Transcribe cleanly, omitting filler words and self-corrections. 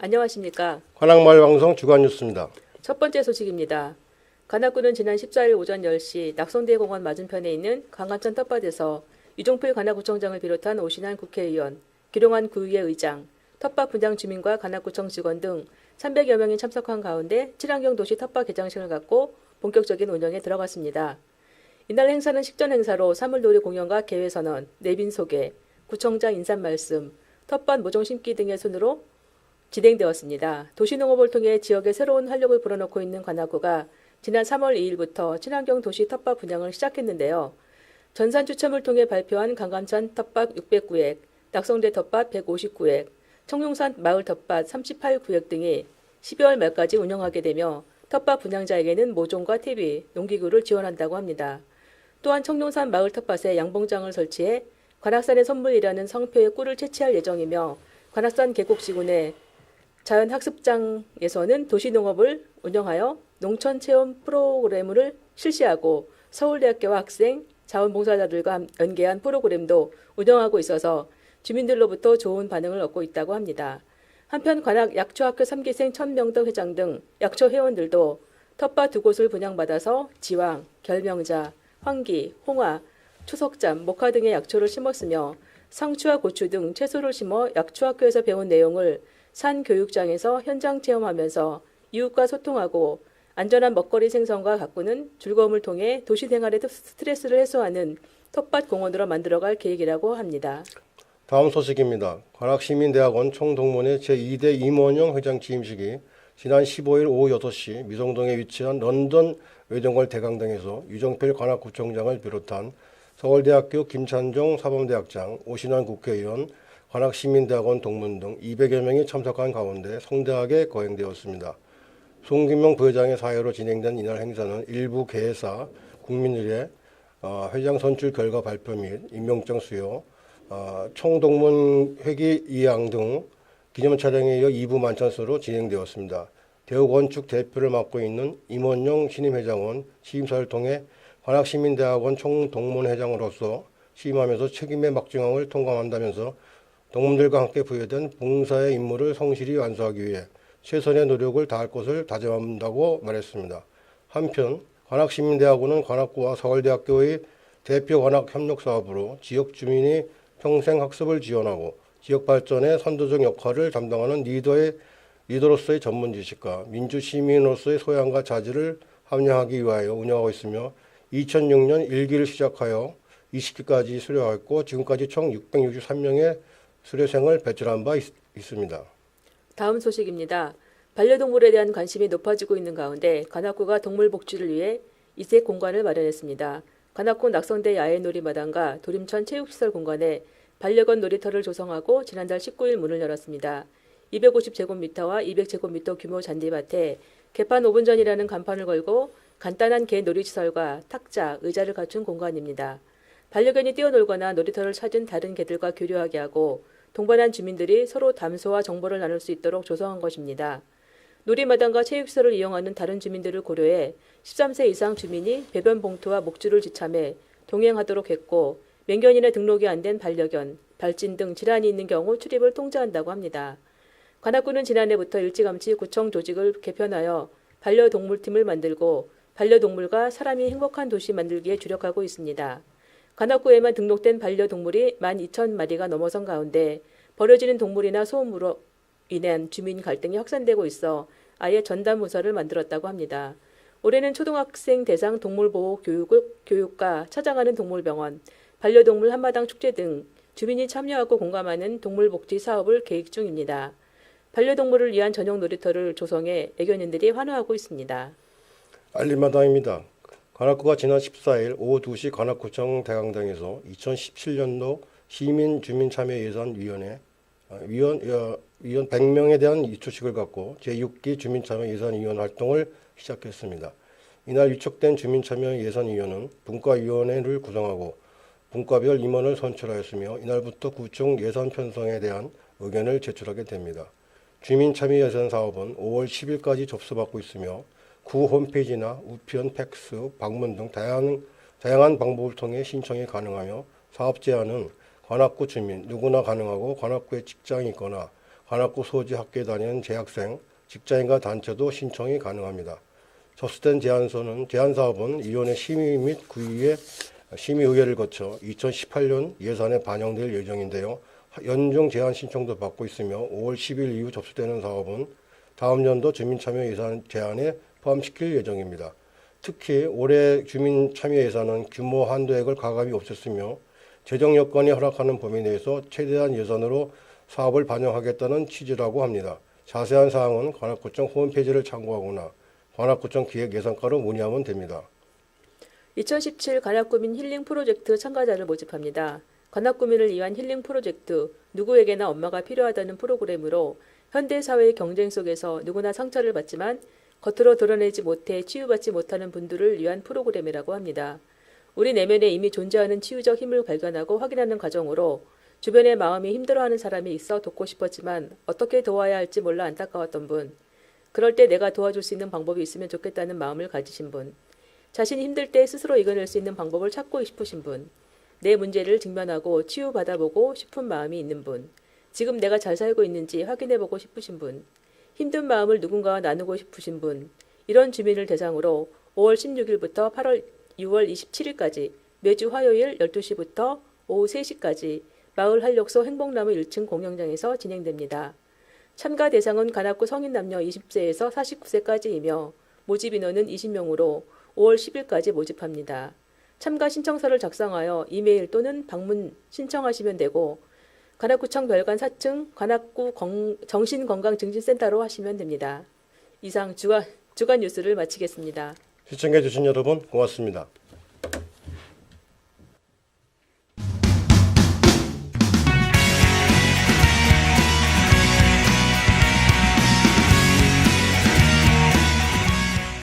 안녕하십니까. 관악마을 방송 주간 뉴스입니다. 첫 번째 소식입니다. 관악구는 지난 14일 오전 10시 낙성대공원 맞은편에 있는 강감천 텃밭에서 유종필 관악구청장을 비롯한 오신환 국회의원, 기룡환 구의회 의장, 텃밭 분양 주민과 관악구청 직원 등 300여 명이 참석한 가운데 친환경 도시 텃밭 개장식을 갖고 본격적인 운영에 들어갔습니다. 이날 행사는 식전 행사로 사물놀이 공연과 개회선언, 내빈 소개, 구청장 인사 말씀, 텃밭 모종 심기 등의 순으로 진행되었습니다. 도시농업을 통해 지역에 새로운 활력을 불어넣고 있는 관악구가 지난 3월 2일부터 친환경 도시 텃밭 분양을 시작했는데요. 전산 추첨을 통해 발표한 강감천 텃밭 609획, 낙성대 텃밭 159획, 청룡산 마을 텃밭 38구획 등이 12월 말까지 운영하게 되며 텃밭 분양자에게는 모종과 퇴비, 농기구를 지원한다고 합니다. 또한 청룡산 마을 텃밭에 양봉장을 설치해 관악산의 선물이라는 성표의 꿀을 채취할 예정이며 관악산 계곡지구 자연학습장에서는 도시농업을 운영하여 농촌체험 프로그램을 실시하고 서울대학교와 학생, 자원봉사자들과 연계한 프로그램도 운영하고 있어서 주민들로부터 좋은 반응을 얻고 있다고 합니다. 한편 관악 약초학교 3기생 천명덕 회장 등 약초 회원들도 텃밭 2곳을 분양받아서 지왕, 결명자, 황기, 홍화, 초석잠, 목화 등의 약초를 심었으며 상추와 고추 등 채소를 심어 약초학교에서 배운 내용을 산 교육장에서 현장 체험하면서 이웃과 소통하고 안전한 먹거리 생성과 가꾸는 즐거움을 통해 도시 생활의 스트레스를 해소하는 텃밭 공원으로 만들어갈 계획이라고 합니다. 다음 소식입니다. 관악시민대학원 총동문회 제2대 임원영 회장 취임식이 지난 15일 오후 6시 미성동에 위치한 런던 외정걸 대강당에서 유정필 관악구청장을 비롯한 서울대학교 김찬종 사범대학장, 오신환 국회의원, 관악시민대학원 동문 등 200여 명이 참석한 가운데 성대하게 거행되었습니다. 송기명 부회장의 사회로 진행된 이날 행사는 일부 개회사, 국민의례, 회장 선출 결과 발표 및 임명장 수여, 총동문 회기 이양 등 기념 촬영에 이어 2부 만찬수로 진행되었습니다. 대우건축 대표를 맡고 있는 임원영 신임회장은 취임사를 통해 관악시민대학원 총동문회장으로서 취임하면서 책임의 막중함을 통감한다면서 동문들과 함께 부여된 봉사의 임무를 성실히 완수하기 위해 최선의 노력을 다할 것을 다짐한다고 말했습니다. 한편 관악시민대학원은 관악구와 서울대학교의 대표 관악 협력 사업으로 지역 주민이 평생 학습을 지원하고 지역 발전에 선도적 역할을 담당하는 리더로서의 전문 지식과 민주 시민으로서의 소양과 자질을 함양하기 위하여 운영하고 있으며 2006년 1기를 시작하여 20기까지 수료하였고 지금까지 총 663명의 수료생을 배출한 바 있습니다. 다음 소식입니다. 반려동물에 대한 관심이 높아지고 있는 가운데 관악구가 동물 복지를 위해 이색 공간을 마련했습니다. 관악구 낙성대 야외놀이마당과 도림천 체육시설 공간에 반려견 놀이터를 조성하고 지난달 19일 문을 열었습니다. 250제곱미터와 200제곱미터 규모 잔디밭에 개판 5분 전이라는 간판을 걸고 간단한 개 놀이시설과 탁자, 의자를 갖춘 공간입니다. 반려견이 뛰어놀거나 놀이터를 찾은 다른 개들과 교류하게 하고 동반한 주민들이 서로 담소와 정보를 나눌 수 있도록 조성한 것입니다. 놀이마당과 체육시설을 이용하는 다른 주민들을 고려해 13세 이상 주민이 배변 봉투와 목줄을 지참해 동행하도록 했고 맹견이나 등록이 안 된 반려견, 발진 등 질환이 있는 경우 출입을 통제한다고 합니다. 관악구는 지난해부터 일찌감치 구청 조직을 개편하여 반려동물팀을 만들고 반려동물과 사람이 행복한 도시 만들기에 주력하고 있습니다. 관악구에만 등록된 반려동물이 12,000마리가 넘어선 가운데 버려지는 동물이나 소음으로 인한 주민 갈등이 확산되고 있어 아예 전담 부서를 만들었다고 합니다. 올해는 초등학생 대상 동물보호 교육과 찾아가는 동물병원, 반려동물 한마당 축제 등 주민이 참여하고 공감하는 동물복지 사업을 계획 중입니다. 반려동물을 위한 전용 놀이터를 조성해 애견인들이 환호하고 있습니다. 알림마당입니다. 관악구가 지난 14일 오후 2시 관악구청 대강당에서 2017년도 시민주민참여예산위원회 위원 100명에 대한 이초식을 갖고 제6기 주민참여예산위원 활동을 시작했습니다. 이날 위촉된 주민참여예산위원은 분과위원회를 구성하고 분과별 임원을 선출하였으며 이날부터 구청 예산 편성에 대한 의견을 제출하게 됩니다. 주민참여예산 사업은 5월 10일까지 접수받고 있으며 구 홈페이지나 우편, 팩스, 방문 등 다양한 방법을 통해 신청이 가능하며 사업 제안은 관악구 주민 누구나 가능하고 관악구에 직장이 있거나 관악구 소지 학교에 다니는 재학생, 직장인과 단체도 신청이 가능합니다. 접수된 제안 사업은 위원회 심의 및 구의회 심의의회를 거쳐 2018년 예산에 반영될 예정인데요. 연중 제안 신청도 받고 있으며 5월 10일 이후 접수되는 사업은 다음 연도 주민참여 예산 제안에 포함시킬 예정입니다. 특히 올해 주민참여 예산은 규모 한도액을 가감히 없앴으며 재정 여건이 허락하는 범위 내에서 최대한 예산으로 사업을 반영하겠다는 취지라고 합니다. 자세한 사항은 관악구청 홈페이지를 참고하거나 관악구청 기획예산과로 문의하면 됩니다. 2017 관악구민 힐링 프로젝트 참가자를 모집합니다. 관악구민을 위한 힐링 프로젝트, 누구에게나 엄마가 필요하다는 프로그램으로 현대사회의 경쟁 속에서 누구나 상처를 받지만 겉으로 드러내지 못해 치유받지 못하는 분들을 위한 프로그램이라고 합니다. 우리 내면에 이미 존재하는 치유적 힘을 발견하고 확인하는 과정으로 주변의 마음이 힘들어하는 사람이 있어 돕고 싶었지만 어떻게 도와야 할지 몰라 안타까웠던 분, 그럴 때 내가 도와줄 수 있는 방법이 있으면 좋겠다는 마음을 가지신 분, 자신이 힘들 때 스스로 이겨낼 수 있는 방법을 찾고 싶으신 분, 내 문제를 직면하고 치유받아보고 싶은 마음이 있는 분, 지금 내가 잘 살고 있는지 확인해보고 싶으신 분, 힘든 마음을 누군가와 나누고 싶으신 분, 이런 주민을 대상으로 5월 16일부터 6월 27일까지 매주 화요일 12시부터 오후 3시까지 마을 활력소 행복나무 1층 공연장에서 진행됩니다. 참가 대상은 관악구 성인 남녀 20세에서 49세까지이며 모집 인원은 20명으로 5월 10일까지 모집합니다. 참가 신청서를 작성하여 이메일 또는 방문 신청하시면 되고 관악구청 별관 4층 관악구 정신건강증진센터로 하시면 됩니다. 이상 주간 뉴스를 마치겠습니다. 시청해 주신 여러분 고맙습니다.